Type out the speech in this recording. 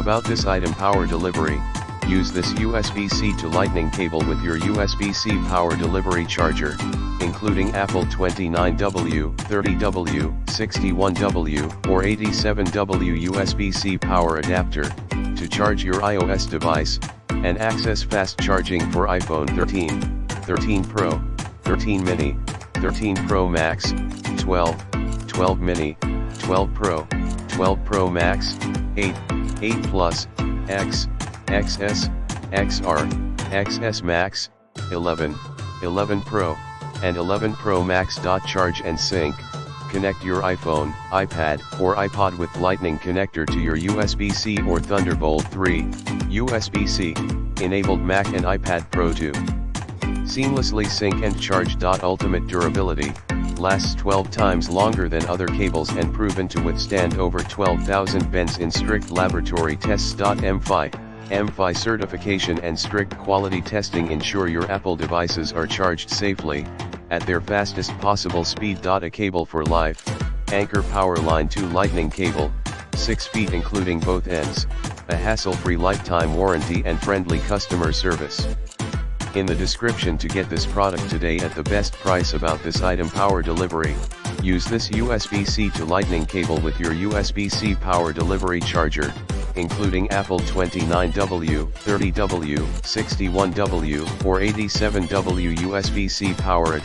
About this item power delivery, use this USB-C to Lightning cable with your USB-C power delivery charger, including Apple 29W, 30W, 61W, or 87W USB-C power adapter, to charge your iOS device, and access fast charging for iPhone 13, 13 Pro, 13 Mini, 13 Pro Max, 12, 12 Mini, 12 Pro, 12 Pro Max, 8, 8 Plus, X, XS, XR, XS Max, 11, 11 Pro, and 11 Pro Max. Charge and sync. Connect your iPhone, iPad, or iPod with Lightning connector to your USB-C or Thunderbolt 3, USB-C, enabled Mac and iPad Pro 2. Seamlessly sync and charge. Ultimate durability, lasts 12 times longer than other cables and proven to withstand over 12,000 bends in strict laboratory tests. MFI certification and strict quality testing ensure your Apple devices are charged safely, at their fastest possible speed. A cable for life, Anker Powerline 2 Lightning cable, 6 feet including both ends, a hassle-free lifetime warranty and friendly customer service. In the description to get this product today at the best price. About this item power delivery, use this USB-C to Lightning cable with your USB-C power delivery charger, including Apple 29W, 30W, 61W, or 87W USB-C power